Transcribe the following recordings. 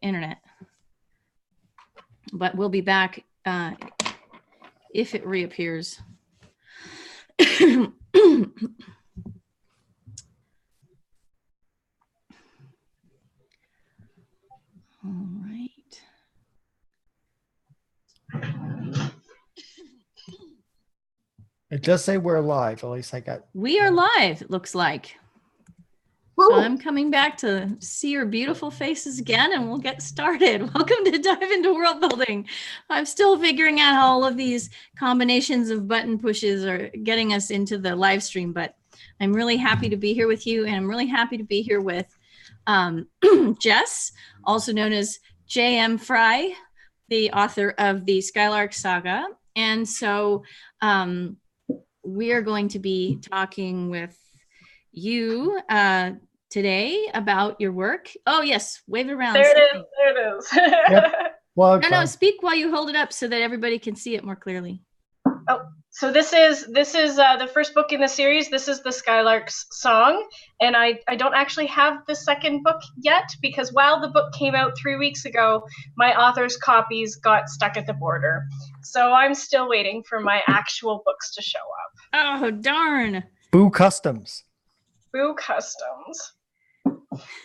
internet. But we'll be back if it reappears. All right. It does say we're live. At least I got. We are live, it looks like. So I'm coming back to see your beautiful faces again, and we'll get started. Welcome to Dive into World Building. I'm still figuring out how all of these combinations of button pushes are getting us into the live stream, but I'm really happy to be here with you, and I'm really happy to be here with Jess, also known as JM Frey, the author of the Skylark Saga. And so we are going to be talking with you today about your work. Oh yes, wave it around. There it is. Yep. Well, no, speak while you hold it up so that everybody can see it more clearly. Oh, so this is the first book in the series. This is the Skylark's Song, and I don't actually have the second book yet because while the book came out 3 weeks ago, my author's copies got stuck at the border. So I'm still waiting for my actual books to show up. Oh darn! Boo Customs. Boo Customs.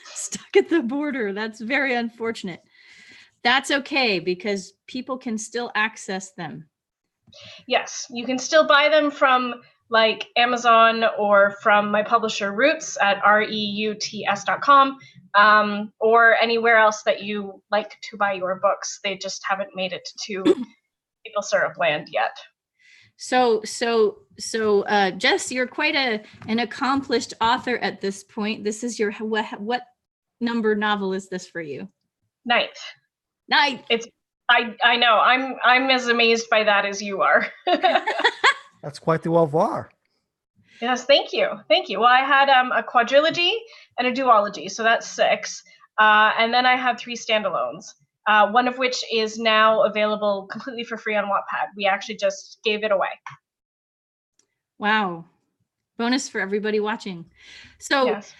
Stuck at the border. That's very unfortunate. That's okay because people can still access them. Yes, you can still buy them from like Amazon or from my publisher Roots at reuts.com or anywhere else that you like to buy your books. They just haven't made it to Maple Syrup Land yet. So Jess, you're quite an accomplished author at this point. This is your what number novel is this for you? Ninth. Ninth. I know. I'm as amazed by that as you are. That's quite the revoir. Yes, thank you. Well, I had a quadrilogy and a duology, so that's 6. And then I had 3 standalones. One of which is now available completely for free on Wattpad. We actually just gave it away. Wow. Bonus for everybody watching. So, yes.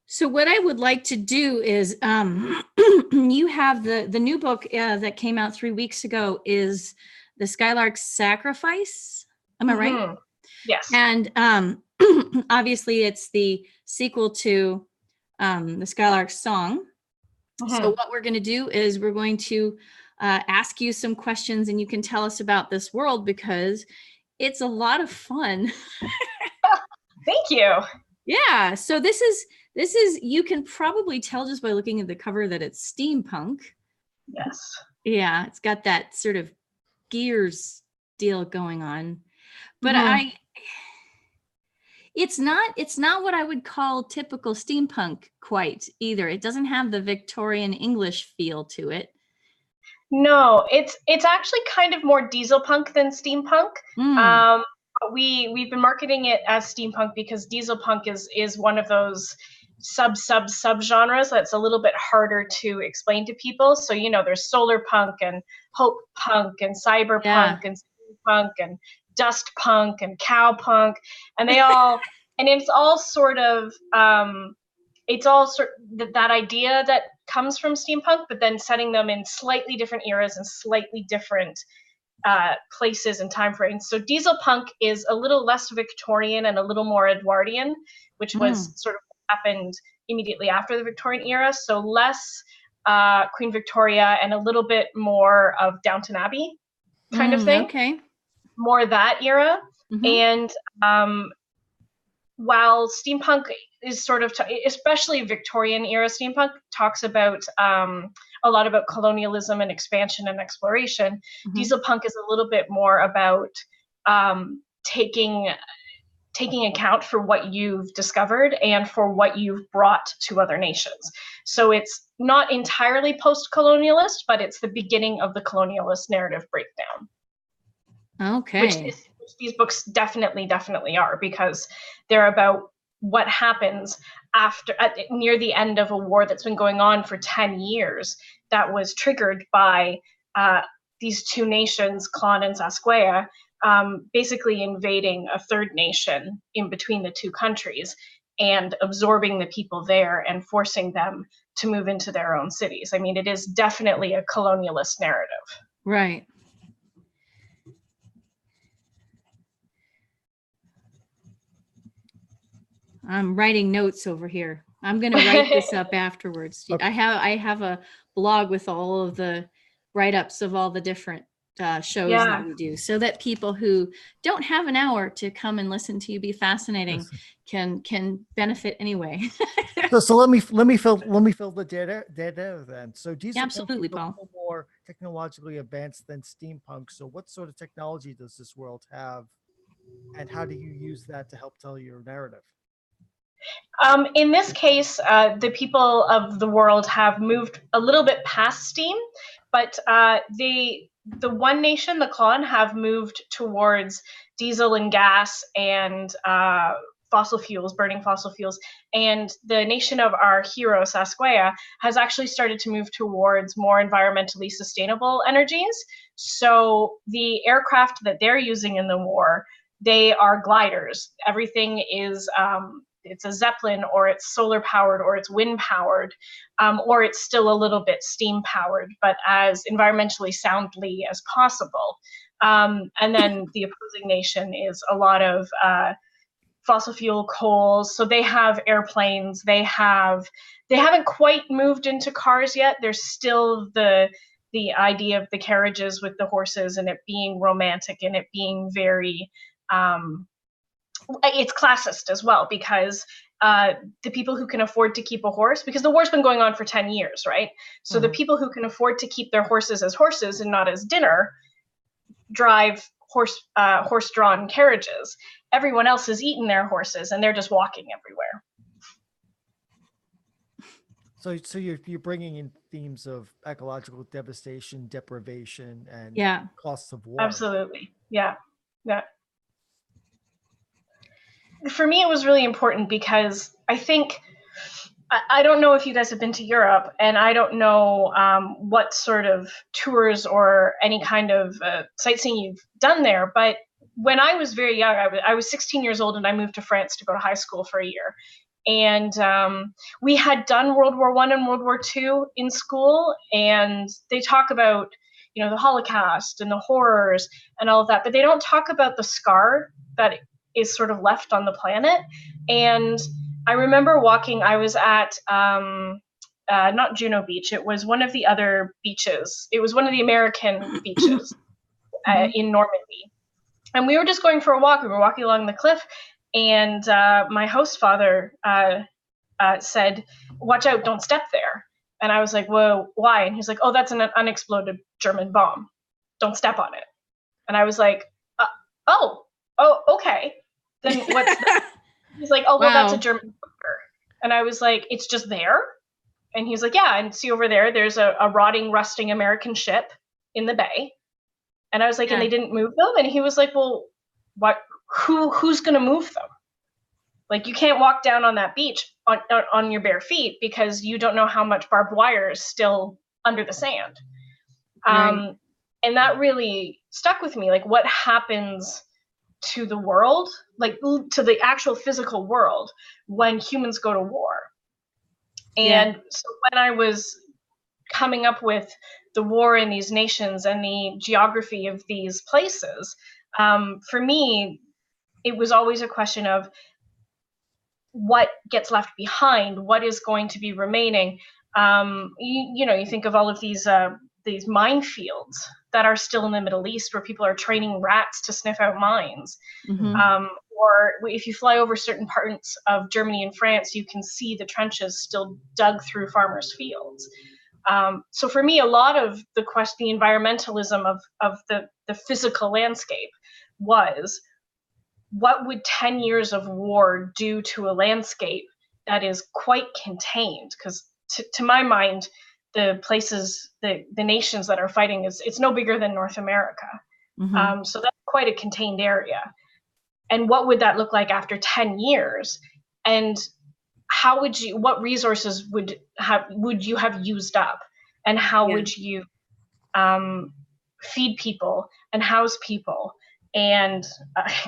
So what I would like to do is you have the new book that came out 3 weeks ago is the Skylark Sacrifice. Am I right? Yes. And obviously it's the sequel to the Skylark Song. So what we're going to do is we're going to ask you some questions and you can tell us about this world because it's a lot of fun. Thank you. Yeah. So this is, you can probably tell just by looking at the cover that it's steampunk. Yes. Yeah. It's got that sort of gears deal going on, but it's not what I would call typical steampunk quite either. It doesn't have the Victorian English feel to it. No, it's actually kind of more diesel punk than steampunk. But we've been marketing it as steampunk because diesel punk is one of those sub genres that's a little bit harder to explain to people. So there's solar punk and hope punk and cyberpunk and steampunk and dust punk and cow punk, and they all and it's all sort of that idea that comes from steampunk, but then setting them in slightly different eras and slightly different places and time frames. So diesel punk is a little less Victorian and a little more Edwardian, which was sort of happened immediately after the Victorian era. So less Queen Victoria and a little bit more of Downton Abbey kind of thing. Okay. More that era. And while steampunk is sort of, especially Victorian era steampunk, talks about a lot about colonialism and expansion and exploration, diesel punk is a little bit more about taking account for what you've discovered and for what you've brought to other nations. So it's not entirely post-colonialist, but it's the beginning of the colonialist narrative breakdown. Okay. Which these books definitely are, because they're about what happens near the end of a war that's been going on for 10 years that was triggered by these 2 nations, Clon and Sasquatch, basically invading a third nation in between the 2 countries and absorbing the people there and forcing them to move into their own cities. I mean, it is definitely a colonialist narrative. Right. I'm writing notes over here. I'm going to write this up afterwards. Okay. I have a blog with all of the write-ups of all the different shows that we do, so that people who don't have an hour to come and listen to you be fascinating can benefit anyway. So let me fill the dead air then. So diesel Absolutely, is a Paul. little more technologically advanced than steampunk. So what sort of technology does this world have, and how do you use that to help tell your narrative? In this case, the people of the world have moved a little bit past steam, but the one nation, the Clan, have moved towards diesel and gas and fossil fuels, burning fossil fuels. And the nation of our hero, Sasquaya, has actually started to move towards more environmentally sustainable energies. So the aircraft that they're using in the war, they are gliders. Everything is it's a Zeppelin, or it's solar powered, or it's wind powered, or it's still a little bit steam powered, but as environmentally soundly as possible. And then the opposing nation is a lot of fossil fuel coals. So they have airplanes. They haven't quite moved into cars yet. There's still the idea of the carriages with the horses, and it being romantic, and it being very it's classist as well, because the people who can afford to keep a horse, because the war's been going on for 10 years, right? So the people who can afford to keep their horses as horses and not as dinner drive horse-drawn carriages. Everyone else has eaten their horses, and they're just walking everywhere. So you're bringing in themes of ecological devastation, deprivation, and costs of war. Absolutely. Yeah. For me, it was really important because I think, I don't know if you guys have been to Europe, and I don't know what sort of tours or any kind of sightseeing you've done there, but when I was very young, I was 16 years old, and I moved to France to go to high school for a year. And we had done World War I and World War II in school, and they talk about, the Holocaust and the horrors and all of that, but they don't talk about the scar that is sort of left on the planet. And I remember walking, I was at not Juno Beach, it was one of the other beaches. It was one of the American beaches in Normandy. And we were just going for a walk. We were walking along the cliff, and my host father said, "Watch out, don't step there." And I was like, "Whoa, why?" And he's like, "Oh, that's an unexploded German bomb. Don't step on it." And I was like, oh, okay. Then what's that? He's like, "Oh, well, that's a German bunker." And I was like, "It's just there?" And he's like, "Yeah, and see over there's a rotting, rusting American ship in the bay." And I was like, "And they didn't move them?" And he was like, "Well, what? Who's going to move them? Like, you can't walk down on that beach on your bare feet, because you don't know how much barbed wire is still under the sand." Right. And that really stuck with me. Like, what happens to the world, like to the actual physical world, when humans go to war? And so when I was coming up with the war in these nations and the geography of these places, for me, it was always a question of what gets left behind, what is going to be remaining. You think of all of these minefields that are still in the Middle East, where people are training rats to sniff out mines. Or if you fly over certain parts of Germany and France, you can see the trenches still dug through farmers' fields. So for me, a lot of the environmentalism of the physical landscape was, what would 10 years of war do to a landscape that is quite contained? Because to my mind, the places, the nations that are fighting, it's no bigger than North America. So that's quite a contained area. And what would that look like after 10 years? And what resources would you have used up? And how would you feed people and house people and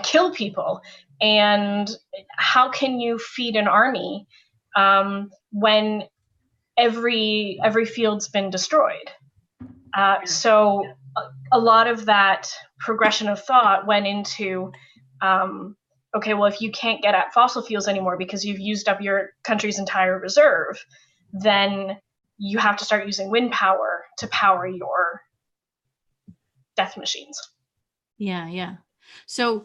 kill people? And how can you feed an army when every field's been destroyed. So a lot of that progression of thought went into, okay, well, if you can't get at fossil fuels anymore because you've used up your country's entire reserve, then you have to start using wind power to power your death machines. Yeah. So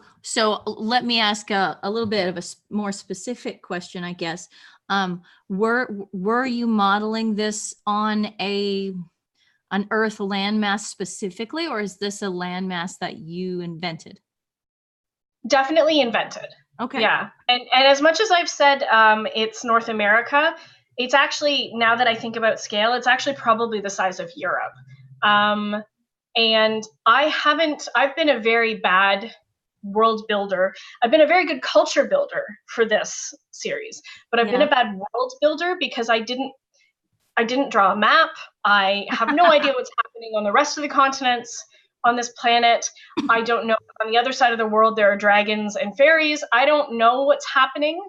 let me ask a little bit of a more specific question, I guess. Were you modeling this on an Earth landmass specifically, or is this a landmass that you invented? Definitely invented. Okay. Yeah, and as much as I've said it's North America, it's actually, now that I think about scale, it's actually probably the size of Europe. And I've been a very bad world builder. I've been a very good culture builder for this series, but I've been a bad world builder because I didn't draw a map. I have no idea what's happening on the rest of the continents on this planet. I don't know if on the other side of the world there are dragons and fairies. I don't know what's happening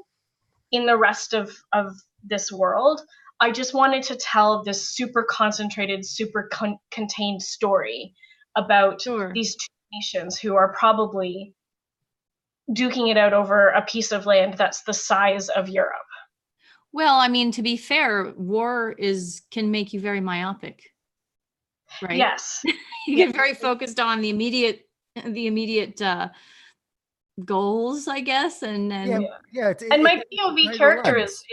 in the rest of this world. I just wanted to tell this super concentrated, super contained story about these two nations who are probably duking it out over a piece of land that's the size of Europe. Well, I mean, to be fair, war can make you very myopic, right? Yes. You get very focused on the immediate goals, I guess, and and my POV character is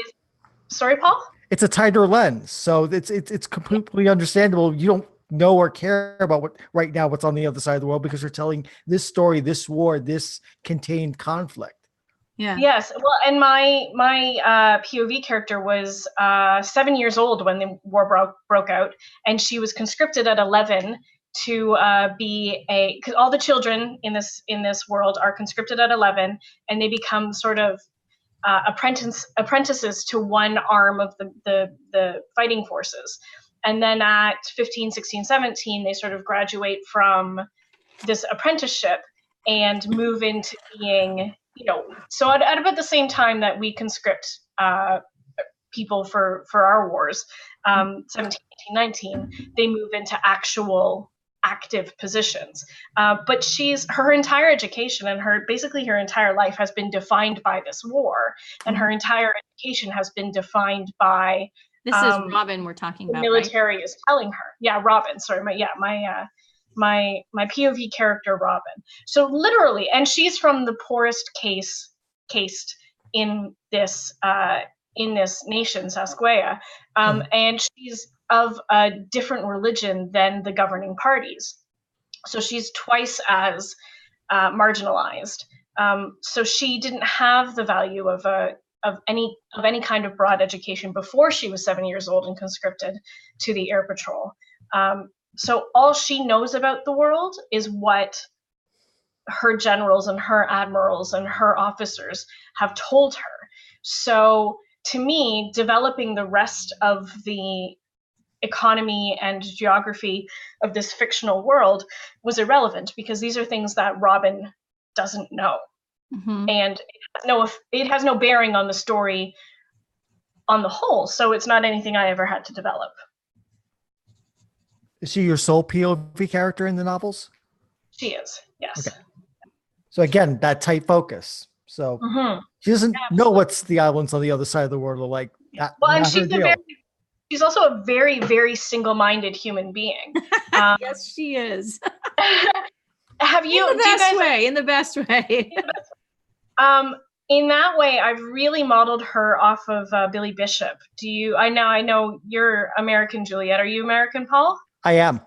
sorry, Paul? It's a tighter lens, so it's completely understandable. You don't know or care about what's on the other side of the world because you're telling this story, this war, this contained conflict. Yeah. Yes. Well, and my POV character was 7 years old when the war broke out, and she was conscripted at 11 to be because all the children in this world are conscripted at 11, and they become sort of apprentices to one arm of the fighting forces. And then at 15, 16, 17, they sort of graduate from this apprenticeship and move into being, so at about the same time that we conscript people for our wars, 17, 18, 19, they move into actual active positions. But her entire education and basically her entire life has been defined by this war, and her entire education has been defined by this is Robin we're talking about. The military, right? Is telling her. Yeah, Robin. Sorry, my POV character Robin. So literally, and she's from the poorest caste in this nation, Sasquaya, and she's of a different religion than the governing parties. So she's twice as marginalized. So she didn't have the value of any kind of broad education before she was 7 years old and conscripted to the Air Patrol. So all she knows about the world is what her generals and her admirals and her officers have told her. So to me, developing the rest of the economy and geography of this fictional world was irrelevant because these are things that Robin doesn't know. And it has no bearing on the story on the whole, so it's not anything I ever had to develop. Is she your sole POV character in the novels? She is, yes. Okay. So again, that tight focus. So she doesn't know what's the islands on the other side of the world are like. Well, and she's also a very, very single-minded human being. Yes, she is. Have you? In the best way. In that way, I've really modeled her off of Billy Bishop. I know you're American, Juliet. Are you American, Paul? I am.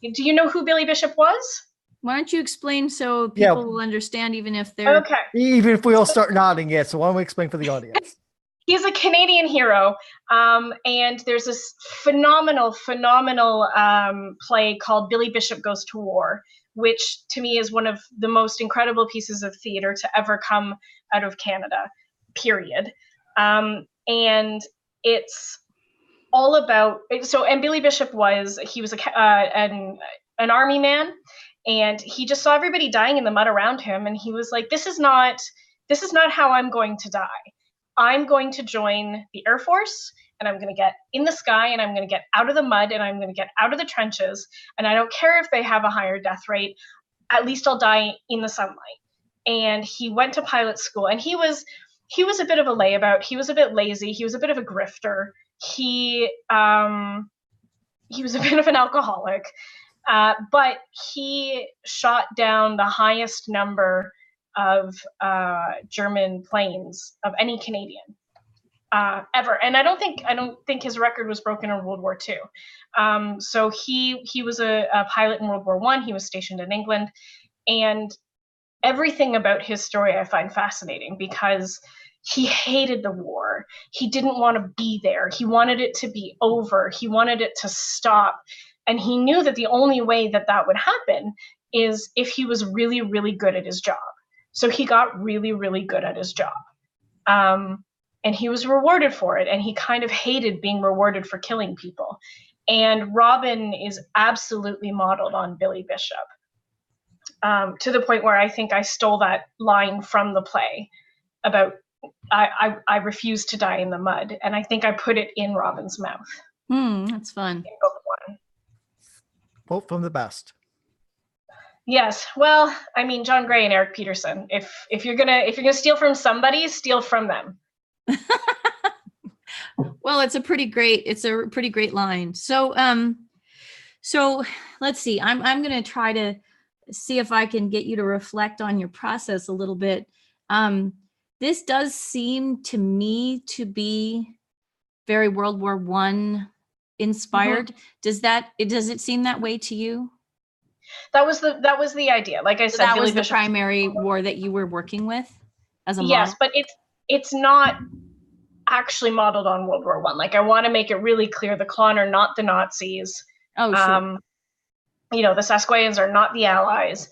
Do you know who Billy Bishop was? Why don't you explain so people will understand, even if they're okay? Even if we all start nodding, so why don't we explain for the audience? He's a Canadian hero, and there's this phenomenal play called Billy Bishop Goes to War, which to me is one of the most incredible pieces of theater to ever come out of Canada, period. And it's all about, and Billy Bishop was an army man, and he just saw everybody dying in the mud around him, and he was like, this is not how I'm going to die. I'm going to join the Air Force, and I'm going to get in the sky, and I'm going to get out of the mud, and I'm going to get out of the trenches. And I don't care if they have a higher death rate. At least I'll die in the sunlight. And he went to pilot school, and he was a bit of a layabout. He was a bit lazy. He was a bit of a grifter. He was a bit of an alcoholic, but he shot down the highest number of German planes of any Canadian ever. And I don't think his record was broken in World War II. So he was a pilot in World War I. He was stationed in England, and everything about his story I find fascinating because he hated the war. He didn't want to be there. He wanted it to be over. He wanted it to stop. And he knew that the only way that that would happen is if he was really, really good at his job. So he got really, really good at his job. And he was rewarded for it. And he kind of hated being rewarded for killing people. And Robin is absolutely modeled on Billy Bishop, to the point where I think I stole that line from the play about I refuse to die in the mud. And I think I put it in Robin's mouth. That's fun. In book one. Quote from the best. Yes. Well, I mean, John Gray and Eric Peterson. If you're gonna steal from somebody, steal from them. Well, it's a pretty great line. So let's see. I'm gonna try to see if I can get you to reflect on your process a little bit. This does seem to me to be very World War I inspired. Mm-hmm. Does it seem that way to you? That was the idea. Like I said, that Billy was the Bishop primary war that you were working with as a model? Yes, but it's not actually modeled on World War I. Like, I want to make it really clear the Klon are not the Nazis. Oh, sure. The Sasquatches are not the Allies.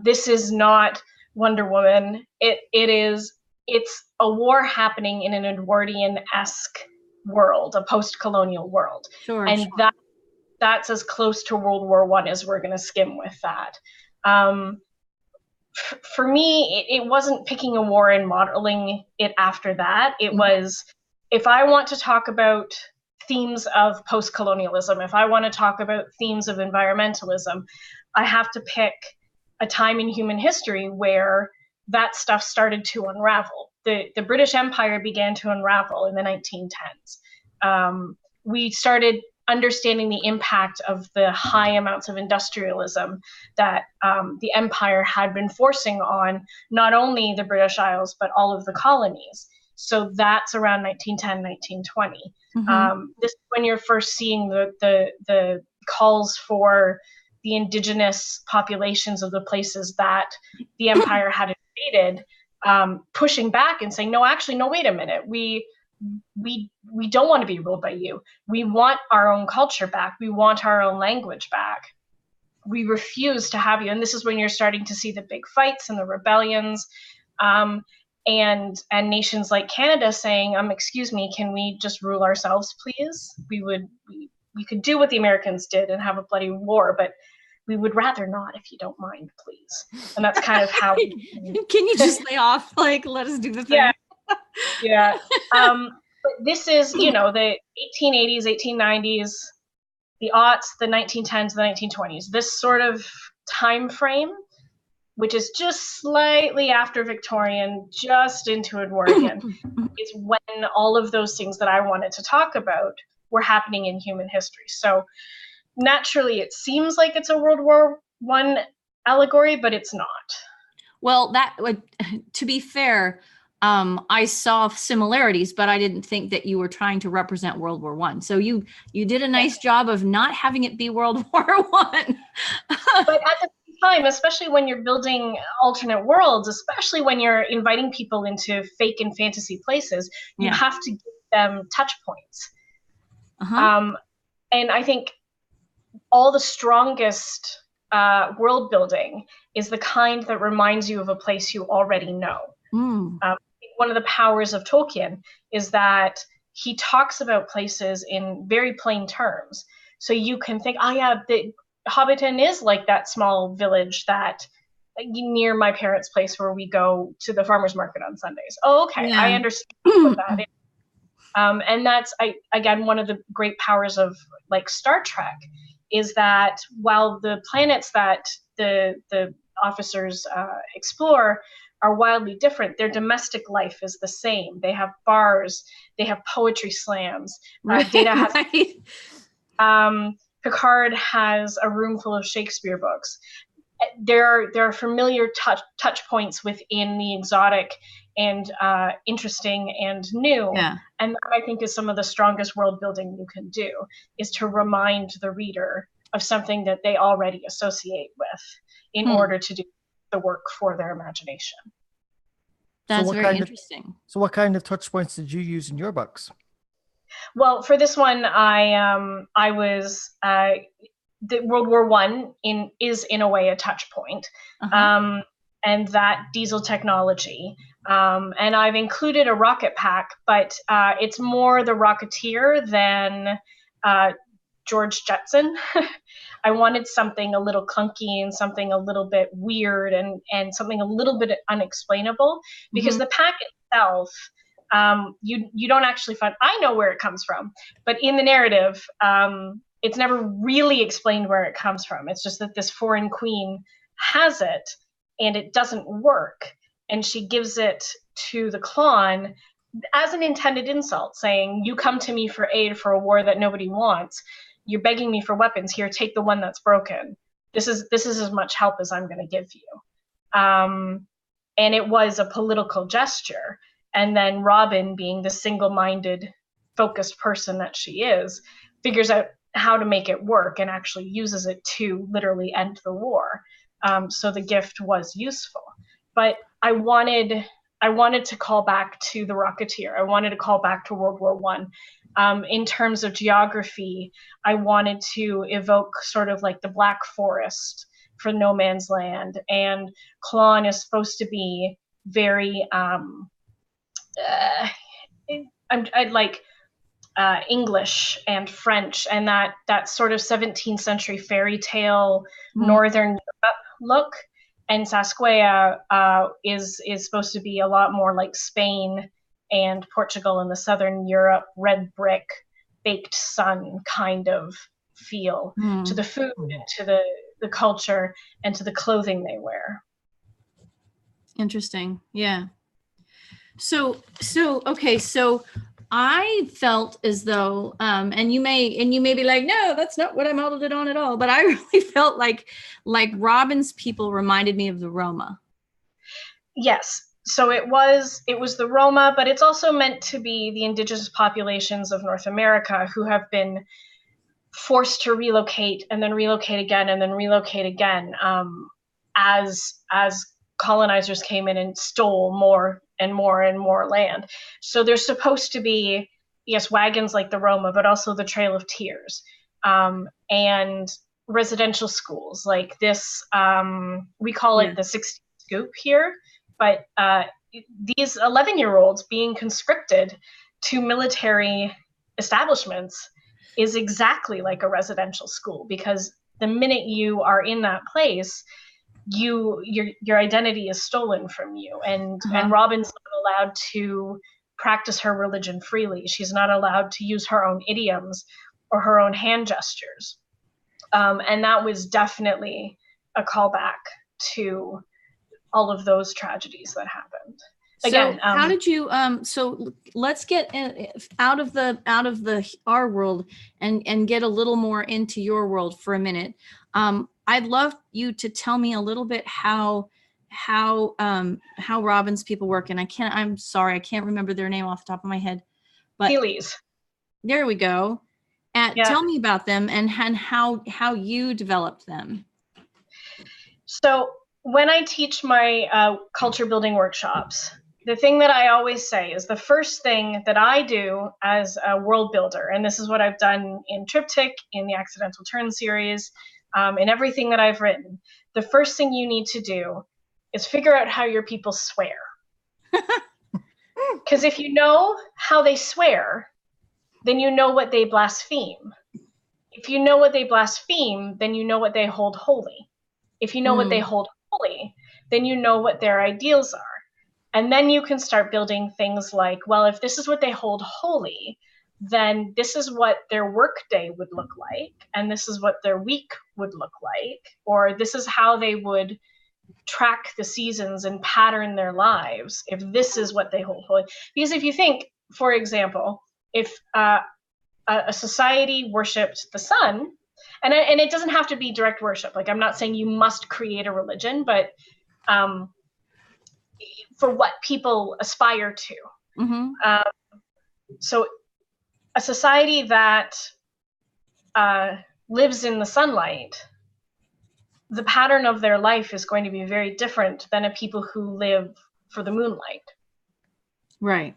This is not Wonder Woman. It's a war happening in an Edwardian-esque world, a post-colonial world. Sure, and sure. That's as close to World War I as we're going to skim with that. For me, it wasn't picking a war and modeling it after that. It was, if I want to talk about themes of post-colonialism, if I want to talk about themes of environmentalism, I have to pick a time in human history where that stuff started to unravel. The British Empire began to unravel in the 1910s. We started understanding the impact of the high amounts of industrialism that the empire had been forcing on not only the British Isles, but all of the colonies. So that's around 1910, 1920. This is when you're first seeing the calls for the indigenous populations of the places that the empire had invaded, pushing back and saying, no, wait a minute. We don't want to be ruled by you. We want our own culture back. We want our own language back. We refuse to have you. And this is when you're starting to see the big fights and the rebellions, and nations like Canada saying, excuse me, can we just rule ourselves, please? We could do what the Americans did and have a bloody war, but we would rather not, if you don't mind, please. And that's kind of how. Can you just lay off? Like, let us do the thing. Yeah. But this is, the 1880s, 1890s, the aughts, the 1910s, the 1920s. This sort of time frame, which is just slightly after Victorian, just into Edwardian, is when all of those things that I wanted to talk about were happening in human history. So naturally, it seems like it's a World War I allegory, but it's not. Well, to be fair, I saw similarities, but I didn't think that you were trying to represent World War I. So you did a nice job of not having it be World War I. But at the same time, especially when you're building alternate worlds, especially when you're inviting people into fake and fantasy places, you have to give them touch points. And I think all the strongest world building is the kind that reminds you of a place you already know. One of the powers of Tolkien is that he talks about places in very plain terms. So you can think, the Hobbiton is like that small village that near my parents' place where we go to the farmer's market on Sundays. Oh, okay. Yeah. I understand what that is. And that's, again, one of the great powers of like Star Trek, is that while the planets that the officers explore are wildly different, their domestic life is the same. They have bars, they have poetry slams. Data has. Picard has a room full of Shakespeare books. There are familiar touch points within the exotic and interesting and new. Yeah. And that, I think, is some of the strongest world building you can do, is to remind the reader of something that they already associate with in order to do the work for their imagination. That's very interesting. So what kind of touch points did you use in your books? Well, for this one, I was the World War I is in a way a touch point, and that diesel technology. And I've included a rocket pack, but it's more the Rocketeer than George Jetson. I wanted something a little clunky and something a little bit weird and something a little bit unexplainable, because the pack itself, you don't actually find, I know where it comes from, but in the narrative, it's never really explained where it comes from. It's just that this foreign queen has it and it doesn't work. And she gives it to the clone as an intended insult, saying, you come to me for aid for a war that nobody wants. You're begging me for weapons. Here, take the one that's broken. This is as much help as I'm going to give you. And it was a political gesture. And then Robin, being the single-minded, focused person that she is, figures out how to make it work and actually uses it to literally end the war. So the gift was useful. But I wanted to call back to the Rocketeer. I wanted to call back to World War I. In terms of geography, I wanted to evoke sort of like the Black Forest for No Man's Land. And Klon is supposed to be very... I'd like English and French, and that sort of 17th century fairy tale Northern Europe look. And Sasquea is supposed to be a lot more like Spain and Portugal in the Southern Europe, red brick, baked sun kind of feel to the food, to the culture, and to the clothing they wear. Interesting. Yeah. So I felt as though, and you may be like, no, that's not what I modeled it on at all. But I really felt like Robin's people reminded me of the Roma. Yes. So it was the Roma, but it's also meant to be the indigenous populations of North America who have been forced to relocate and then relocate again and then relocate again, as colonizers came in and stole more and more and more land. So there's supposed to be, yes, wagons like the Roma, but also the Trail of Tears, and residential schools like this. We call it the 60 Scoop here, but these 11-year-olds being conscripted to military establishments is exactly like a residential school, because the minute you are in that place, your identity is stolen from you, and Robin's not allowed to practice her religion freely. She's not allowed to use her own idioms or her own hand gestures, and that was definitely a callback to all of those tragedies that happened. Again, so how did you? So let's get out of our world and get a little more into your world for a minute. I'd love you to tell me a little bit how Robin's people work. And I'm sorry, I can't remember their name off the top of my head. But Heelys. There we go. Tell me about them and how you developed them. So when I teach my culture building workshops, the thing that I always say is the first thing that I do as a world builder, and this is what I've done in Triptych, in the Accidental Turn series, in everything that I've written, the first thing you need to do is figure out how your people swear. Because if you know how they swear, then you know what they blaspheme. If you know what they blaspheme, then you know what they hold holy. If you know what they hold holy, then you know what their ideals are. And then you can start building things like, well, if this is what they hold holy, then this is what their workday would look like, and this is what their week would look like, or this is how they would track the seasons and pattern their lives if this is what they hold holy. Because if you think, for example, if a society worshipped the sun, and it doesn't have to be direct worship. Like, I'm not saying you must create a religion, but for what people aspire to. So a society that lives in the sunlight, the pattern of their life is going to be very different than a people who live for the moonlight. Right.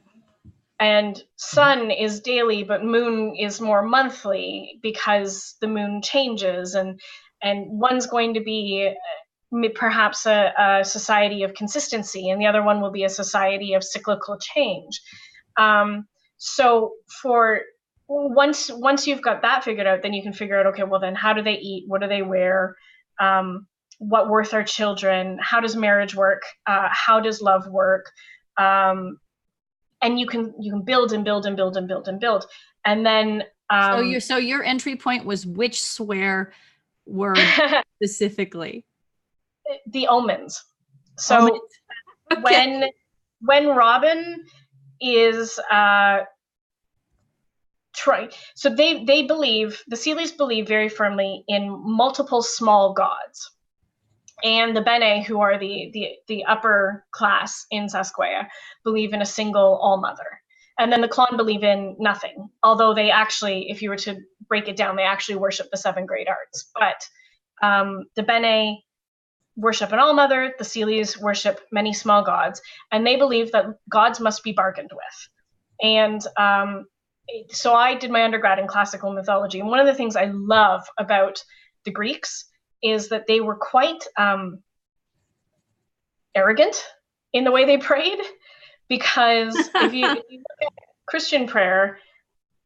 And sun is daily, but moon is more monthly because the moon changes, and one's going to be perhaps a society of consistency, and the other one will be a society of cyclical change. So for once you've got that figured out, then you can figure out, okay, well then how do they eat? What do they wear? What worth are children? How does marriage work? How does love work? And you can build and build and build and build and build. And then so your entry point was which swear word specifically? The omens. So okay. when Robin is so they believe, the Seeleys believe very firmly in multiple small gods. And the Bene, who are the upper class in Saskaya, believe in a single all-mother. And then the Clon believe in nothing, although they actually, if you were to break it down, they actually worship the 7 great arts. But the Bene worship an all-mother, the Seeleys worship many small gods, and they believe that gods must be bargained with. And so I did my undergrad in classical mythology, and one of the things I love about the Greeks is that they were quite arrogant in the way they prayed, because if you look at Christian prayer,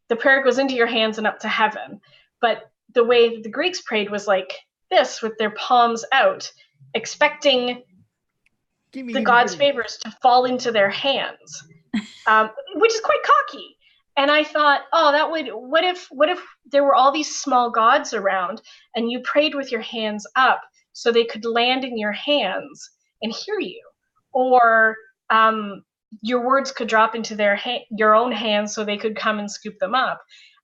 the prayer goes into your hands and up to heaven. But the way the Greeks prayed was like this, with their palms out, expecting the gods' favors to fall into their hands, which is quite cocky. And I thought, oh, what if there were all these small gods around and you prayed with your hands up so they could land in your hands and hear you? Or your words could drop into your own hands so they could come and scoop them up.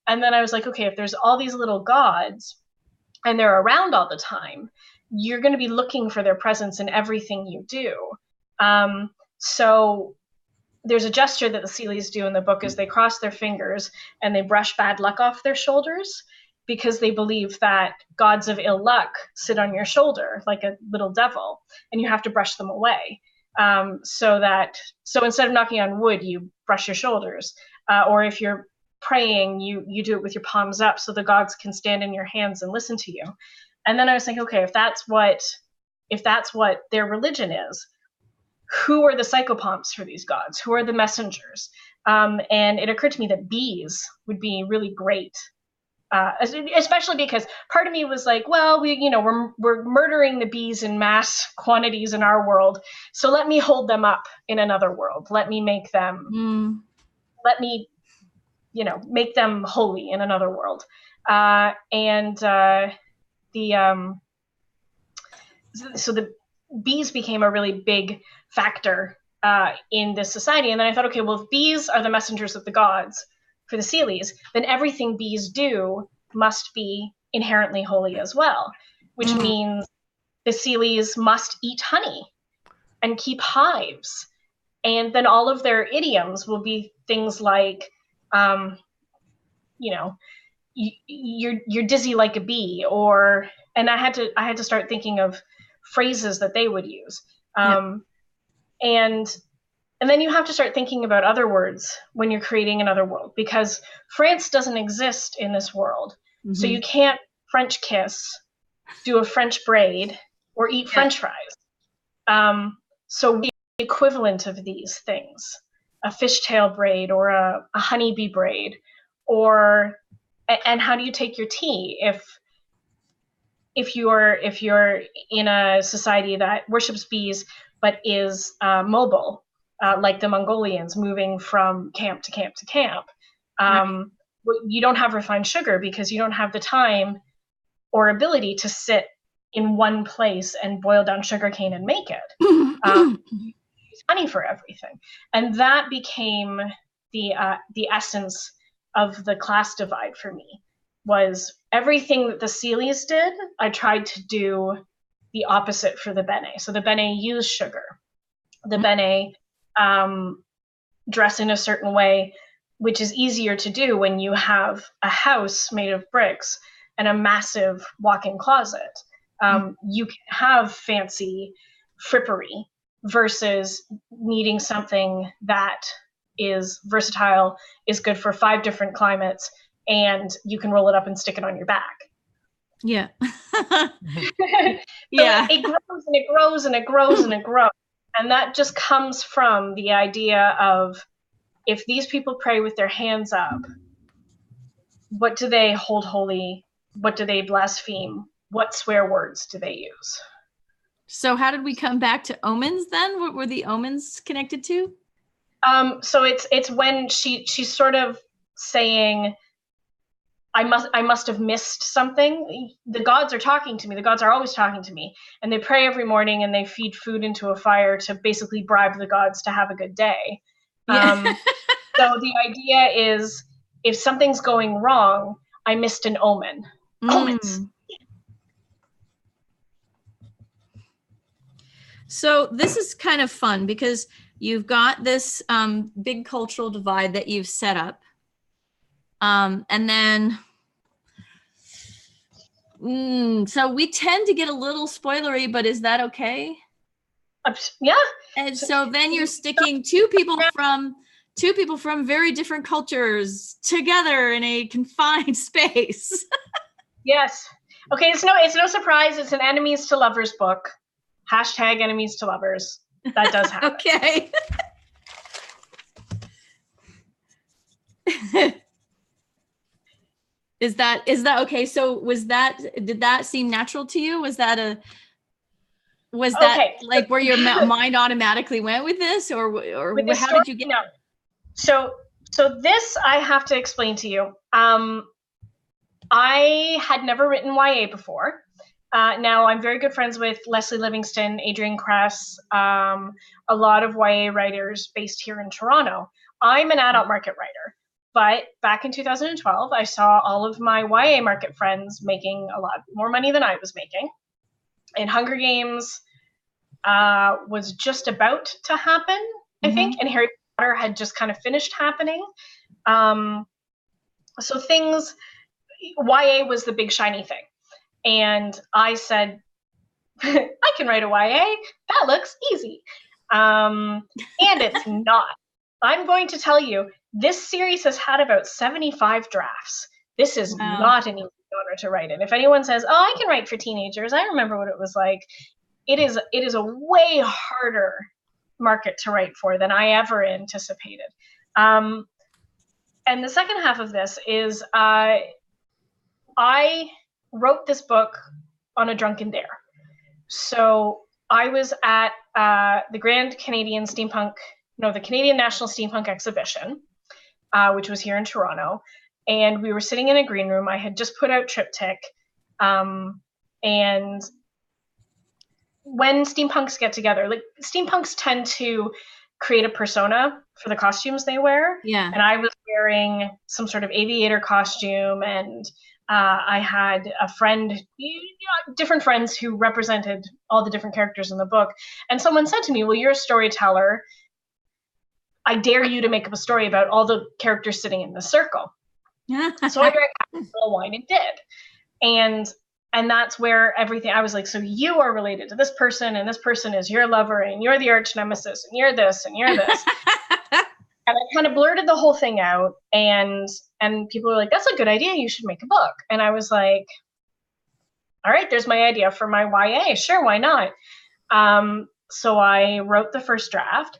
And then I was like, okay, if there's all these little gods and they're around all the time, you're going to be looking for their presence in everything you do. So there's a gesture that the Seeleys do in the book, is they cross their fingers and they brush bad luck off their shoulders, because they believe that gods of ill luck sit on your shoulder like a little devil, and you have to brush them away. So instead of knocking on wood, you brush your shoulders. Or if you're praying, you do it with your palms up so the gods can stand in your hands and listen to you. And then I was thinking, okay, if that's what their religion is, who are the psychopomps for these gods? Who are the messengers? And it occurred to me that bees would be really great, especially because part of me was like, well, we're murdering the bees in mass quantities in our world, so let me hold them up in another world. Let me make them, make them holy in another world. So the bees became a really big factor in this society. And then I thought, okay, well, if bees are the messengers of the gods for the Seeleys, then everything bees do must be inherently holy as well, which means the Seeleys must eat honey and keep hives. And then all of their idioms will be things like, you're dizzy like a bee, and I had to start thinking of phrases that they would use. And then you have to start thinking about other words when you're creating another world, because France doesn't exist in this world. Mm-hmm. So you can't French kiss, do a French braid, or eat French fries. So the equivalent of these things, a fishtail braid or a honeybee braid, and how do you take your tea if you're in a society that worships bees but is mobile? like the Mongolians moving from camp to camp to camp. Right. You don't have refined sugar because you don't have the time or ability to sit in one place and boil down sugarcane and make it. Use honey for everything, and that became the essence of the class divide for me. Was everything that the Sealies did, I tried to do the opposite for the Bene. So the Bene use sugar. The Bene dress in a certain way, which is easier to do when you have a house made of bricks and a massive walk-in closet. You can have fancy frippery versus needing something that is versatile, is good for 5 different climates, and you can roll it up and stick it on your back. Yeah. Yeah. It grows and it grows and it grows and it grows. And that just comes from the idea of, if these people pray with their hands up, what do they hold holy? What do they blaspheme? What swear words do they use? So how did we come back to omens then? What were the omens connected to? So it's when she's sort of saying, I must have missed something. The gods are talking to me. The gods are always talking to me. And they pray every morning and they feed food into a fire to basically bribe the gods to have a good day. Yeah. So the idea is, if something's going wrong, I missed an omen. Omens. So this is kind of fun because you've got this big cultural divide that you've set up. And then, so we tend to get a little spoilery, but is that okay? Yeah. And so then you're sticking two people from very different cultures together in a confined space. Yes. Okay. It's no surprise. It's an enemies to lovers book. Hashtag enemies to lovers. That does happen. Okay. Is that okay? So did that seem natural to you? Was that okay, like where your mind automatically went with this, or how did you get? No. So this I have to explain to you. I had never written YA before. Now I'm very good friends with Leslie Livingston, Adrian Kress, a lot of YA writers based here in Toronto. I'm an adult market writer, but back in 2012, I saw all of my YA market friends making a lot more money than I was making. And Hunger Games was just about to happen, I think, and Harry Potter had just kind of finished happening. So YA was the big shiny thing. And I said, I can write a YA. That looks easy. And it's not. I'm going to tell you, this series has had about 75 drafts. This is not an easy genre to write in. If anyone says, oh, I can write for teenagers, I remember what it was like. It is a way harder market to write for than I ever anticipated. And the second half of this is I wrote this book on a drunken dare. So I was at the Canadian National Steampunk Exhibition, which was here in Toronto. And we were sitting in a green room. I had just put out Triptych. And when steampunks get together, like steampunks tend to create a persona for the costumes they wear. Yeah. And I was wearing some sort of aviator costume, and I had a friend, different friends who represented all the different characters in the book. And someone said to me, well, you're a storyteller. I dare you to make up a story about all the characters sitting in the circle. So I drank a little wine and did. And that's where everything, I was like, so you are related to this person, and this person is your lover, and you're the arch nemesis, and you're this, and you're this. And I kind of blurted the whole thing out, and people were like, that's a good idea. You should make a book. And I was like, all right, there's my idea for my YA. Sure, why not? So I wrote the first draft,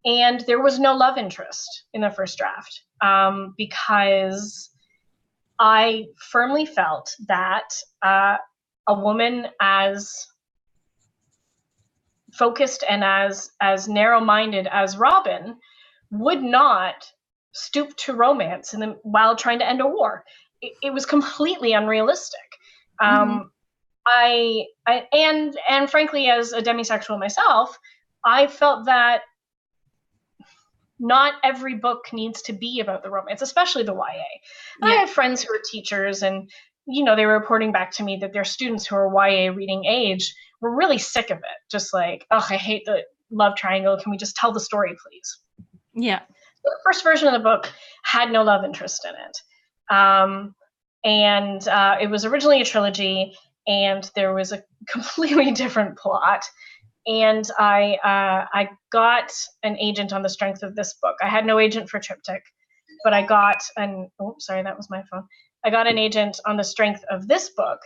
and there was no love interest in the first draft because I firmly felt that a woman as focused and as narrow-minded as Robin would not stoop to romance while trying to end a war. It was completely unrealistic. And frankly, as a demisexual myself, I felt that not every book needs to be about the romance, especially the YA. Yeah. I have friends who are teachers, and they were reporting back to me that their students who are YA reading age were really sick of it. Just like, oh, I hate the love triangle. Can we just tell the story, please? Yeah. The first version of the book had no love interest in it. And it was originally a trilogy, and there was a completely different plot. And I got an agent on the strength of this book. I had no agent for Triptych, but I got that was my phone. I got an agent on the strength of this book,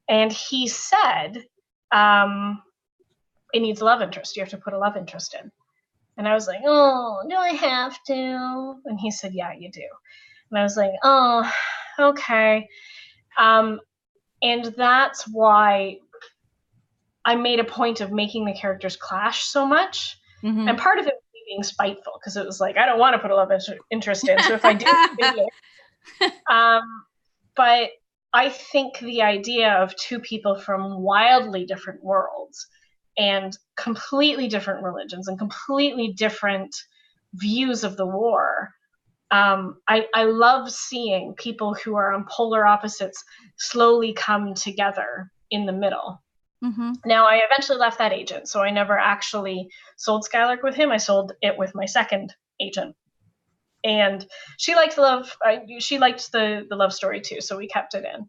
and he said, it needs a love interest. You have to put a love interest in. And I was like, oh, do I have to? And he said, yeah, you do. And I was like, oh, okay. And that's why I made a point of making the characters clash so much. Mm-hmm. And part of it was being spiteful, because it was like, I don't want to put a love interest in. So if I do, but I think the idea of two people from wildly different worlds and completely different religions and completely different views of the war, I love seeing people who are on polar opposites slowly come together in the middle. Mm-hmm. Now, I eventually left that agent, so I never actually sold Skylark with him. I sold it with my second agent, and she liked the love. She liked the love story too, so we kept it in.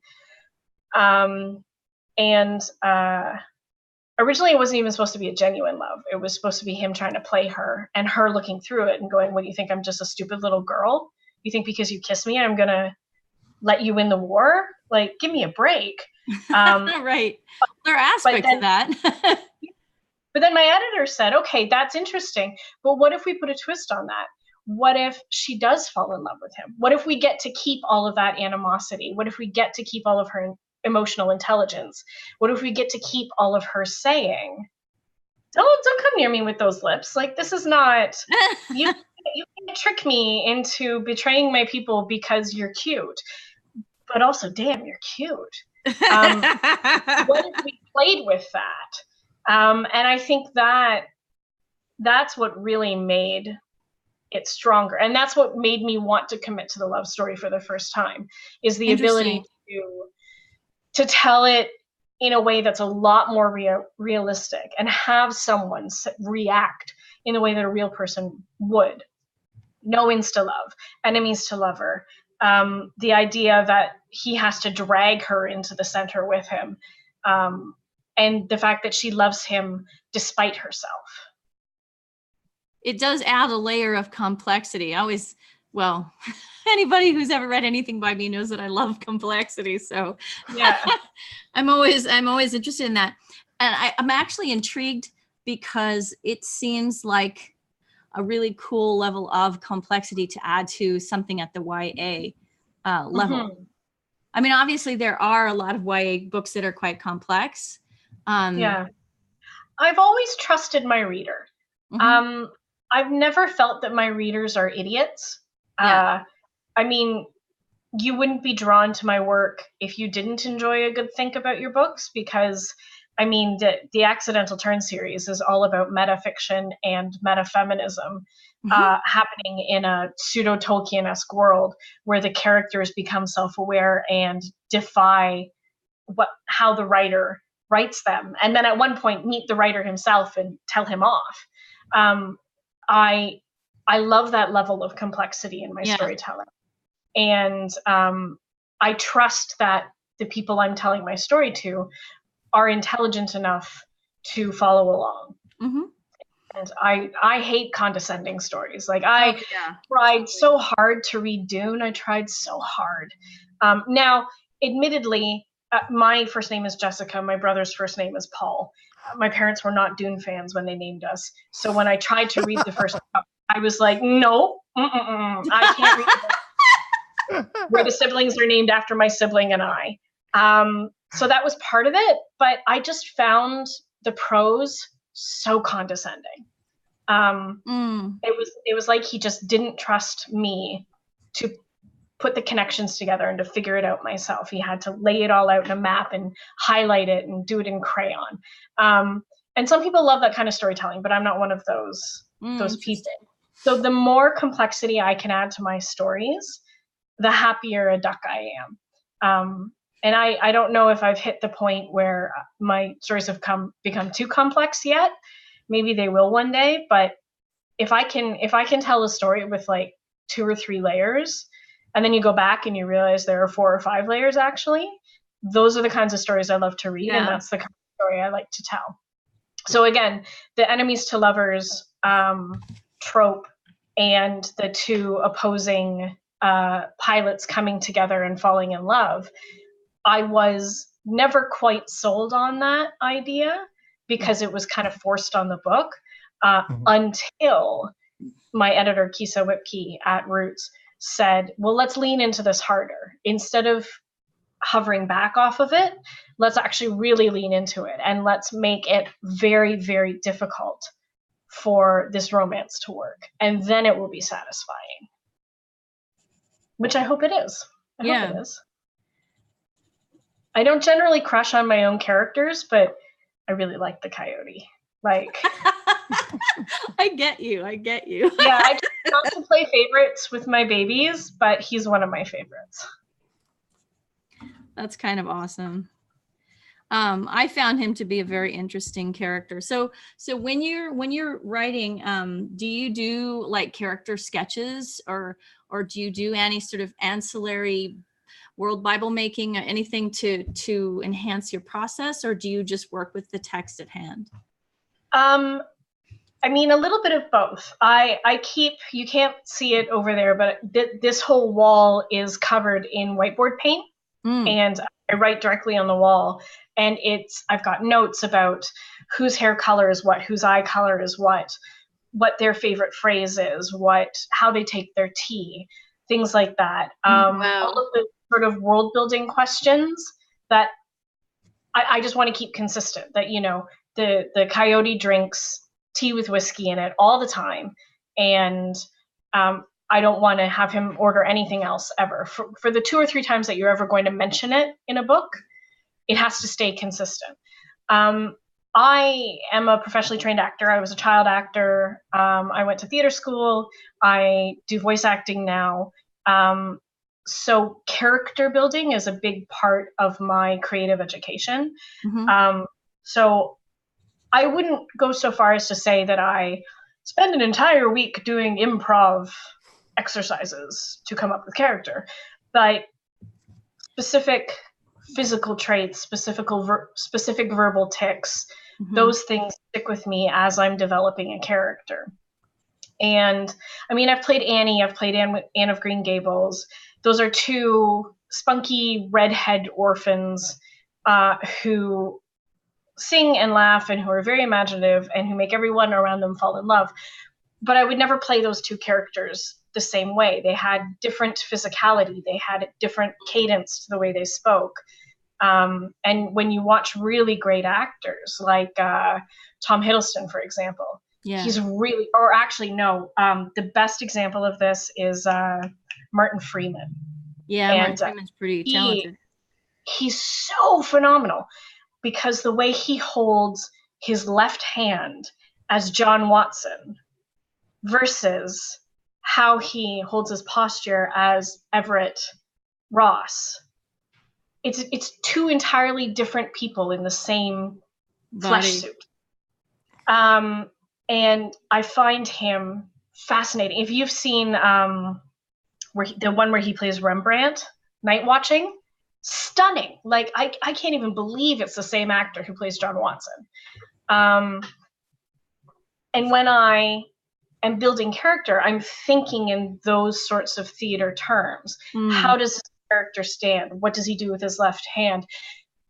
Originally, it wasn't even supposed to be a genuine love. It was supposed to be him trying to play her, and her looking through it and going, "What do you think? I'm just a stupid little girl? You think because you kiss me, I'm gonna let you win the war? Like, give me a break." Right. There are aspects of that. But then my editor said, okay, that's interesting, but what if we put a twist on that? What if she does fall in love with him? What if we get to keep all of that animosity? What if we get to keep all of her emotional intelligence? What if we get to keep all of her saying, don't come near me with those lips. Like, this is not, you can't trick me into betraying my people because you're cute. But also, damn, you're cute. What if we played with that? And I think that's what really made it stronger. And that's what made me want to commit to the love story for the first time, is the ability to tell it in a way that's a lot more realistic and have someone react in a way that a real person would. No insta love, enemies to lover. The idea that he has to drag her into the center with him, and the fact that she loves him despite herself. It does add a layer of complexity. Anybody who's ever read anything by me knows that I love complexity. So yeah, I'm always interested in that. And I'm actually intrigued because it seems like a really cool level of complexity to add to something at the YA level. Mm-hmm. I mean, obviously there are a lot of YA books that are quite complex. Yeah. I've always trusted my reader. Mm-hmm. I've never felt that my readers are idiots. Yeah. I mean, you wouldn't be drawn to my work if you didn't enjoy a good think about your books, because I mean, the Accidental Turn series is all about metafiction and metafeminism, mm-hmm. Happening in a pseudo-Tolkien-esque world where the characters become self-aware and defy how the writer writes them. And then at one point meet the writer himself and tell him off. I love that level of complexity in my storytelling. And I trust that the people I'm telling my story to are intelligent enough to follow along. Mm-hmm. And I hate condescending stories. Like, I tried so hard to read Dune. I tried so hard. Now, admittedly, my first name is Jessica. My brother's first name is Paul. My parents were not Dune fans when they named us. So when I tried to read the first book, I was like, no, I can't read it. Where the siblings are named after my sibling and I. So that was part of it. But I just found the prose so condescending. Mm. It was like he just didn't trust me to put the connections together and to figure it out myself. He had to lay it all out in a map and highlight it and do it in crayon. And some people love that kind of storytelling, but I'm not one of those people. So the more complexity I can add to my stories, the happier a duck I am. And I don't know if I've hit the point where my stories have become too complex yet. Maybe they will one day, but if I can tell a story with like 2 or 3 layers, and then you go back and you realize there are 4 or 5 layers actually, those are the kinds of stories I love to read, and that's the kind of story I like to tell. So again, the enemies to lovers trope and the 2 opposing pilots coming together and falling in love, I was never quite sold on that idea because it was kind of forced on the book until my editor, Kisa Whipke at Roots, said, well, let's lean into this harder. Instead of hovering back off of it, let's actually really lean into it and let's make it very, very difficult for this romance to work. And then it will be satisfying. Which I hope it is. I hope it is. I don't generally crush on my own characters, but I really like the coyote. Like, I get you. Yeah, I try not to play favorites with my babies, but he's one of my favorites. That's kind of awesome. I found him to be a very interesting character. So when you're writing, do you do like character sketches or do you do any sort of ancillary world Bible making, anything to enhance your process, or do you just work with the text at hand? I mean, a little bit of both. I keep, you can't see it over there, but this whole wall is covered in whiteboard paint, and I write directly on the wall. And I've got notes about whose hair color is what, whose eye color is what their favorite phrase is, how they take their tea, things like that. Wow. All of the sort of world building questions that I just want to keep consistent. That, you know, the coyote drinks tea with whiskey in it all the time, and I don't want to have him order anything else ever. For the 2 or 3 times that you're ever going to mention it in a book, it has to stay consistent. I am a professionally trained actor. I was a child actor. I went to theater school. I do voice acting now. So character building is a big part of my creative education. So I wouldn't go so far as to say that I spend an entire week doing improv exercises to come up with character, but specific physical traits, specific verbal tics, those things stick with me as I'm developing a character. And I mean, I've played Annie, I've played Anne of Green Gables. Those are 2 spunky redhead orphans who sing and laugh and who are very imaginative and who make everyone around them fall in love. But I would never play those 2 characters the same way. They had different physicality. They had a different cadence to the way they spoke. And when you watch really great actors like Tom Hiddleston, for example, he's really, or actually no, the best example of this is Martin Freeman. Yeah, and Martin Freeman's pretty talented. He's so phenomenal because the way he holds his left hand as John Watson versus how he holds his posture as Everett Ross. It's 2 entirely different people in the same flesh suit. And I find him fascinating. If you've seen the one where he plays Rembrandt, Night Watching, stunning. Like I can't even believe it's the same actor who plays John Watson. And when I am building character, I'm thinking in those sorts of theater terms. How does his character stand? What does he do with his left hand?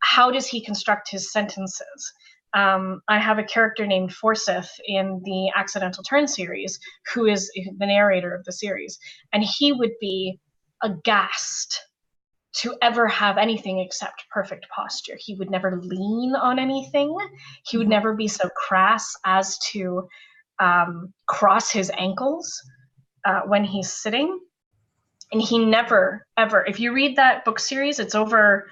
How does he construct his sentences? I have a character named Forsyth in the Accidental Turn series, who is the narrator of the series, and he would be aghast to ever have anything except perfect posture. He would never lean on anything. He would never be so crass as to cross his ankles when he's sitting. And he never, ever, if you read that book series, it's over,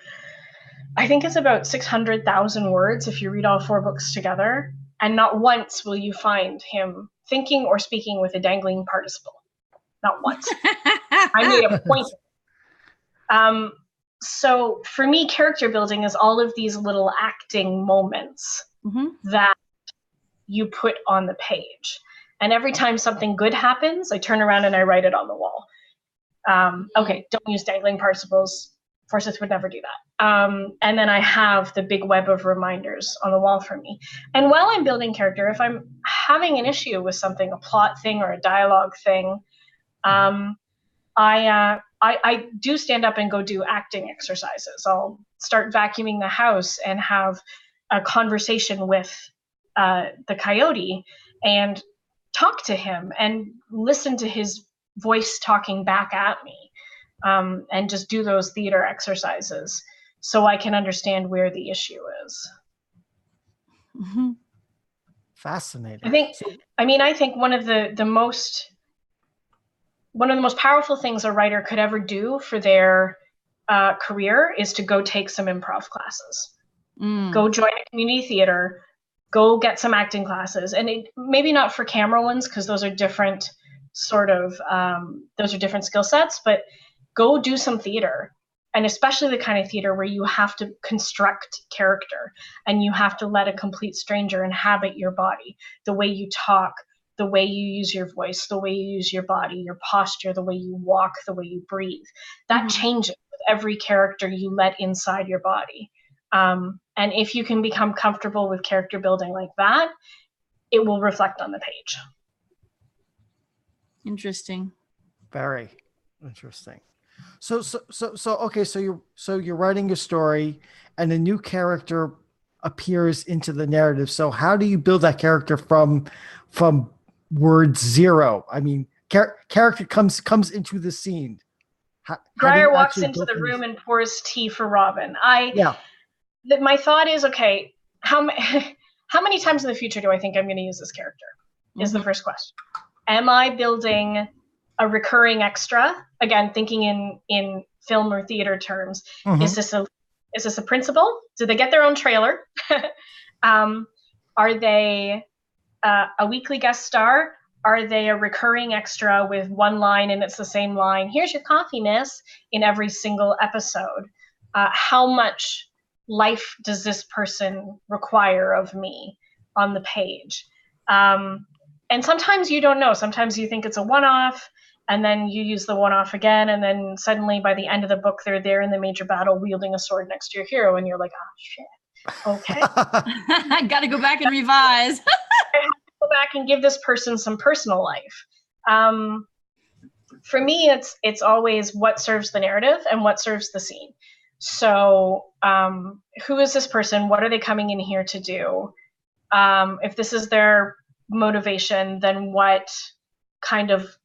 I think it's about 600,000 words if you read all 4 books together. And not once will you find him thinking or speaking with a dangling participle. Not once. I made a point. So for me, character building is all of these little acting moments that you put on the page. And every time something good happens, I turn around and I write it on the wall. Okay, don't use dangling participles. Forsyth would never do that. And then I have the big web of reminders on the wall for me. And while I'm building character, if I'm having an issue with something, a plot thing or a dialogue thing, I do stand up and go do acting exercises. I'll start vacuuming the house and have a conversation with the coyote and talk to him and listen to his voice talking back at me, and just do those theater exercises so I can understand where the issue is. Fascinating. I think one of the most powerful things a writer could ever do for their career is to go take some improv classes. Go join a community theater, go get some acting classes, and maybe not for camera ones, because those are different different skill sets, but go do some theater, and especially the kind of theater where you have to construct character and you have to let a complete stranger inhabit your body, the way you talk, the way you use your voice, the way you use your body, your posture, the way you walk, the way you breathe. That changes with every character you let inside your body. And if you can become comfortable with character building like that, it will reflect on the page. Interesting. Very interesting. So you're writing a story and a new character appears into the narrative. So how do you build that character from word zero? I mean, character comes into the scene. Grier walks into the room and pours tea for Robin. My thought is, okay, how many times in the future do I think I'm going to use this character? Is the first question. Am I building a recurring extra? Again, thinking in film or theater terms. Is this a principal? Do they get their own trailer? Are they a weekly guest star? Are they a recurring extra with one line and it's the same line? Here's your coffee, miss, in every single episode. How much life does this person require of me on the page? And sometimes you don't know. Sometimes you think it's a one-off, and then you use the one-off again, and then suddenly by the end of the book, they're there in the major battle wielding a sword next to your hero, and you're like, oh, shit. Okay. I got to go back and revise. I have to go back and give this person some personal life. For me, it's always what serves the narrative and what serves the scene. So who is this person? What are they coming in here to do? If this is their motivation, then what kind of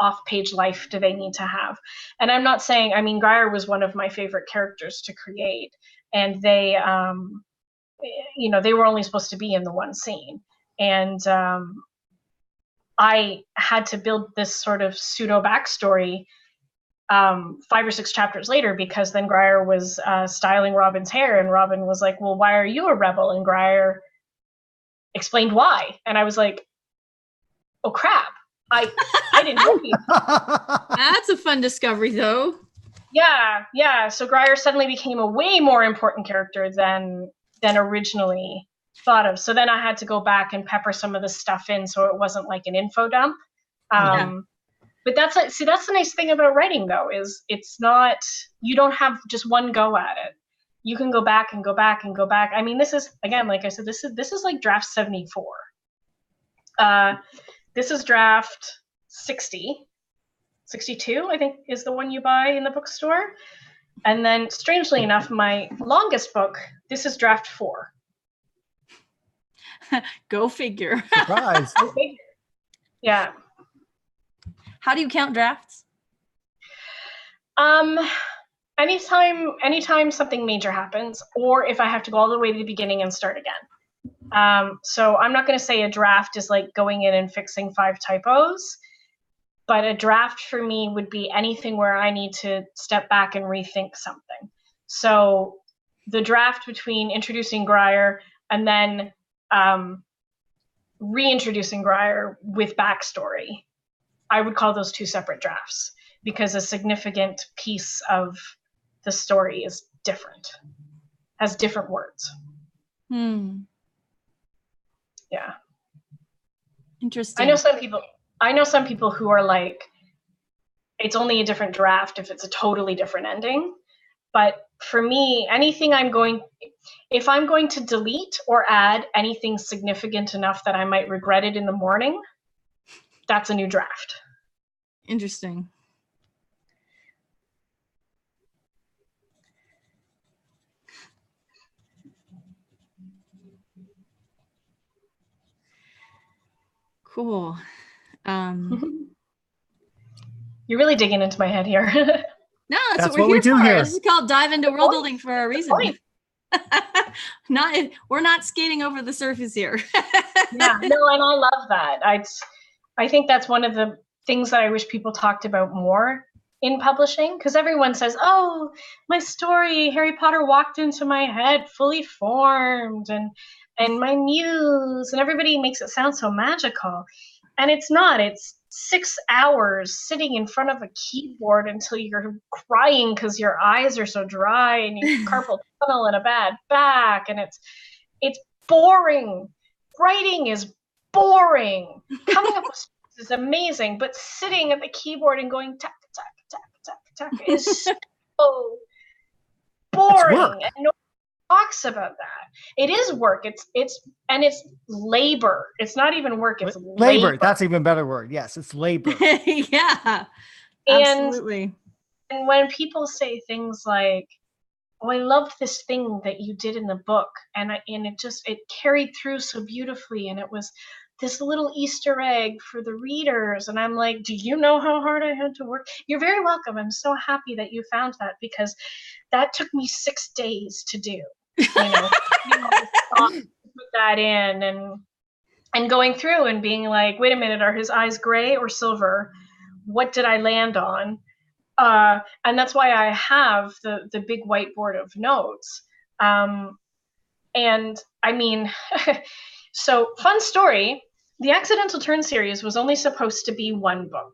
off-page life do they need to have? And I'm not saying, Grier was one of my favorite characters to create, and they were only supposed to be in the one scene. And I had to build this sort of pseudo backstory 5 or 6 chapters later, because then Grier was styling Robin's hair, and Robin was like, well, why are you a rebel? And Grier explained why. And I was like, oh crap, I didn't know you. That's a fun discovery though. Yeah. So Grier suddenly became a way more important character than originally thought of. So then I had to go back and pepper some of the stuff in so it wasn't like an info dump. But that's the nice thing about writing though, is it's not, you don't have just one go at it. You can go back and go back and go back. This is, again, like I said, this is like draft 74. This is draft 60. 62, I think, is the one you buy in the bookstore. And then, strangely enough, my longest book, this is draft 4. Go figure. Surprise. Go figure. Yeah. How do you count drafts? Anytime something major happens, or if I have to go all the way to the beginning and start again. So I'm not going to say a draft is like going in and fixing 5 typos, but a draft for me would be anything where I need to step back and rethink something. So the draft between introducing Grier and then reintroducing Grier with backstory, I would call those 2 separate drafts, because a significant piece of the story is different, has different words. Yeah. Interesting. I know some people who are like, it's only a different draft if it's a totally different ending. But for me, if I'm going to delete or add anything significant enough that I might regret it in the morning, that's a new draft. Interesting. Cool. You're really digging into my head here. No, that's what we're here for. This is called Dive into World Building for a reason. We're not skating over the surface here. Yeah, no, and I love that. I think that's one of the things that I wish people talked about more in publishing, because everyone says, oh, my story, Harry Potter walked into my head fully formed, and my muse, and everybody makes it sound so magical. And it's not. It's 6 hours sitting in front of a keyboard until you're crying because your eyes are so dry and you carpal tunnel and a bad back, and it's boring. Writing is boring. Coming up with stories is amazing, but sitting at the keyboard and going tack tack tack tack tack is so boring, and no one talks about that. It is work. It's labor. It's not even work. It's labor. That's an even better word. Yes, it's labor. Yeah, absolutely. And when people say things like, "Oh, I loved this thing that you did in the book, and it carried through so beautifully, and it was this little Easter egg for the readers," and I'm like, "Do you know how hard I had to work?" You're very welcome. I'm so happy that you found that, because that took me 6 days to do. Put that in and going through and being like, wait a minute, are his eyes gray or silver? What did I land on? And that's why I have the big whiteboard of notes. And I mean, so fun story, the Accidental Turn series was only supposed to be 1 book.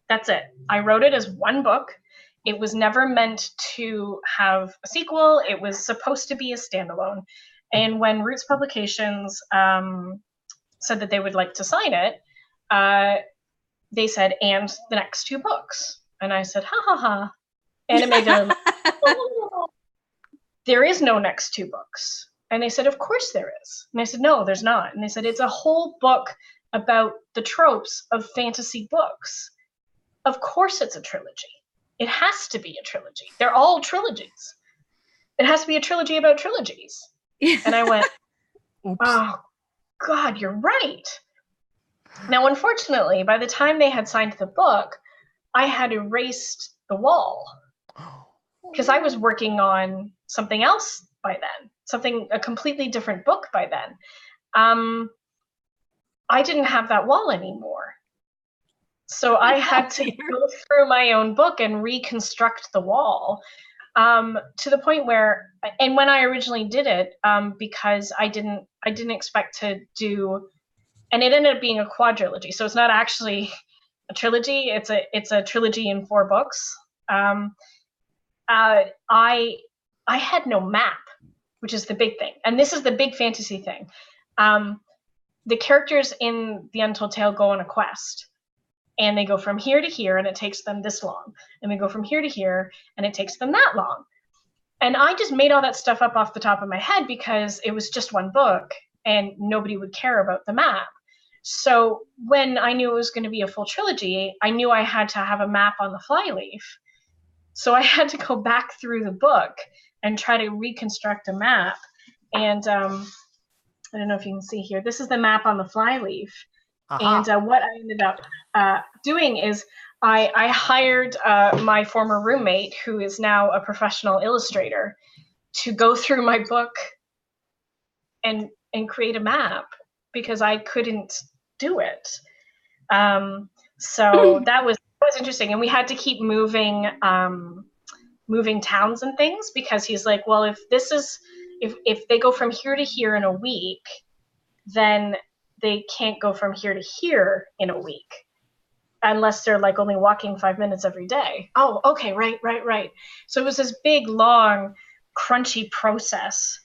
That's it. I wrote it as 1 book. It was never meant to have a sequel. It was supposed to be a standalone. And when Roots Publications said that they would like to sign it, they said, and the next 2 books. And I said, ha ha ha. And it made them, there is no next 2 books. And they said, of course there is. And I said, no, there's not. And they said, it's a whole book about the tropes of fantasy books. Of course it's a trilogy. It has to be a trilogy. They're all trilogies. It has to be a trilogy about trilogies. And I went, oh, God, you're right. Now, unfortunately, by the time they had signed the book, I had erased the wall, because I was working on something else by then, a completely different book by then. I didn't have that wall anymore. So I had to go through my own book and reconstruct the wall, to the point where, and when I originally did it, because I didn't expect to do, and it ended up being a quadrilogy. So it's not actually a trilogy. It's a trilogy in 4 books. I had no map, which is the big thing. And this is the big fantasy thing. The characters in The Untold Tale go on a quest. And they go from here to here, and it takes them this long. And they go from here to here, and it takes them that long. And I just made all that stuff up off the top of my head, because it was just 1 book, and nobody would care about the map. So when I knew it was going to be a full trilogy, I knew I had to have a map on the flyleaf. So I had to go back through the book and try to reconstruct a map. And I don't know if you can see here. This is the map on the flyleaf. Uh-huh. And what I ended up doing is I hired my former roommate, who is now a professional illustrator, to go through my book and create a map because I couldn't do it. So that was interesting, and we had to keep moving towns and things because he's like, well, if they go from here to here in a week, then they can't go from here to here in a week unless they're like only walking 5 minutes every day. Oh, okay, right. So it was this big, long, crunchy process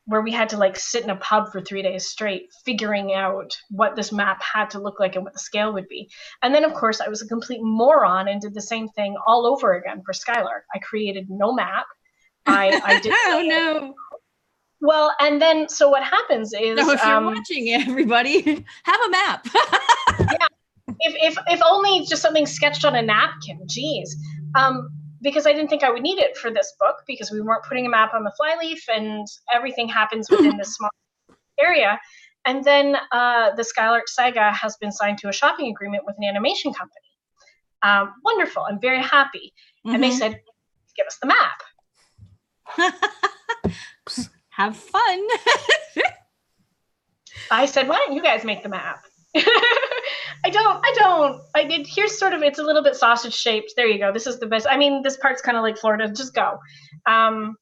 where we had to like sit in a pub for 3 days straight, figuring out what this map had to look like and what the scale would be. And then, of course, I was a complete moron and did the same thing all over again for Skylark. I created no map. I did. Oh no. Well, and then so what happens is, so if you're watching, everybody, have a map. Yeah, if only just something sketched on a napkin. Geez. Because I didn't think I would need it for this book because we weren't putting a map on the flyleaf and everything happens within this small area. And then the Skylark Saga has been signed to a shopping agreement with an animation company. Wonderful. I'm very happy. Mm-hmm. And they said, give us the map. Have fun. I said, why don't you guys make the map? I did. Here's sort of, it's a little bit sausage shaped. There you go. This is the best. I mean, this part's kind of like Florida. Just go. And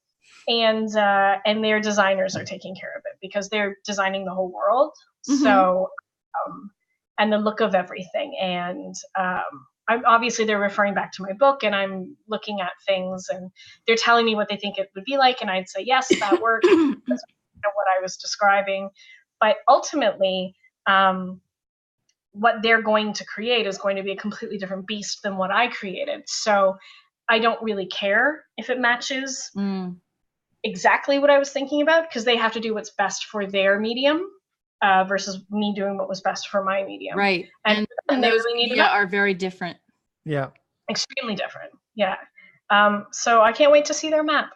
their designers are taking care of it because they're designing the whole world. Mm-hmm. So, and the look of everything. And obviously they're referring back to my book and I'm looking at things and they're telling me what they think it would be like. And I'd say, yes, that works. That's what I was describing. But ultimately, what they're going to create is going to be a completely different beast than what I created. So I don't really care if it matches exactly what I was thinking about because they have to do what's best for their medium versus me doing what was best for my medium. Right. And they those really media are very different. Yeah. Extremely different. Yeah. So I can't wait to see their map.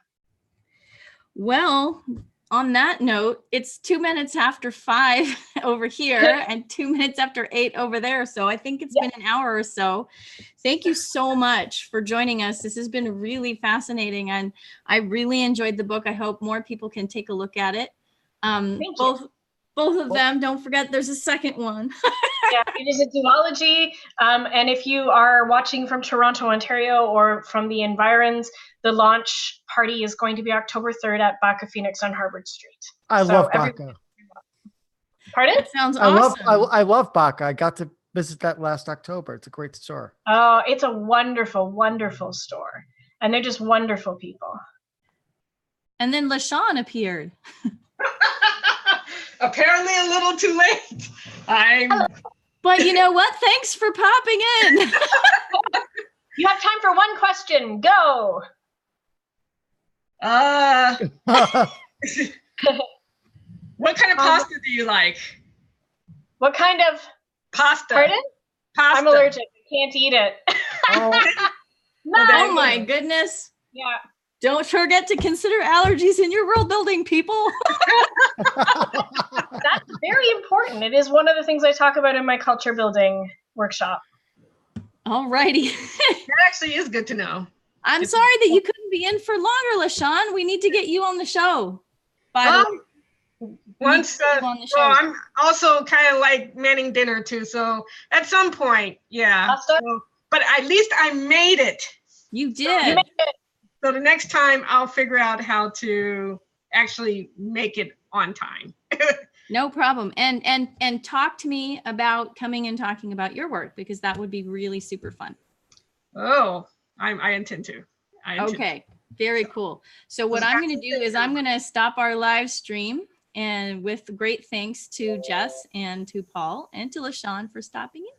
Well, on that note, it's 2 minutes after 5 over here and 2 minutes after 8 over there. So I think it's been an hour or so. Thank you so much for joining us. This has been really fascinating and I really enjoyed the book. I hope more people can take a look at it. Both of them. Don't forget there's a second one. Yeah, it is a duology. And if you are watching from Toronto, Ontario, or from the environs, the launch party is going to be October 3rd at Baka Phoenix on Harvard Street. I love Baka. Pardon? That sounds awesome. I love Baka. I got to visit that last October. It's a great store. Oh, it's a wonderful, wonderful store. And they're just wonderful people. And then LaShawn appeared. Apparently a little too late. But you know what? Thanks for popping in. You have time for one question. Go. What kind of pasta do you like? What kind of pasta? Pardon? Pasta. I'm allergic. I can't eat it. No. Oh my goodness. Yeah. Don't forget to consider allergies in your world building, people. That's very important. It is one of the things I talk about in my culture building workshop. All righty. That actually is good to know. I'm sorry that you couldn't be in for longer, LaShawn. We need to get you on the show. I'm also kind of like manning dinner too. So at some point, yeah. But at least I made it. You did. You made it. So the next time I'll figure out how to actually make it on time. No problem. And talk to me about coming and talking about your work because that would be really super fun. Oh, I intend to. Okay. Very cool. So what I'm going to do is I'm going to stop our live stream and with great thanks to Jess and to Paul and to LaShawn for stopping in.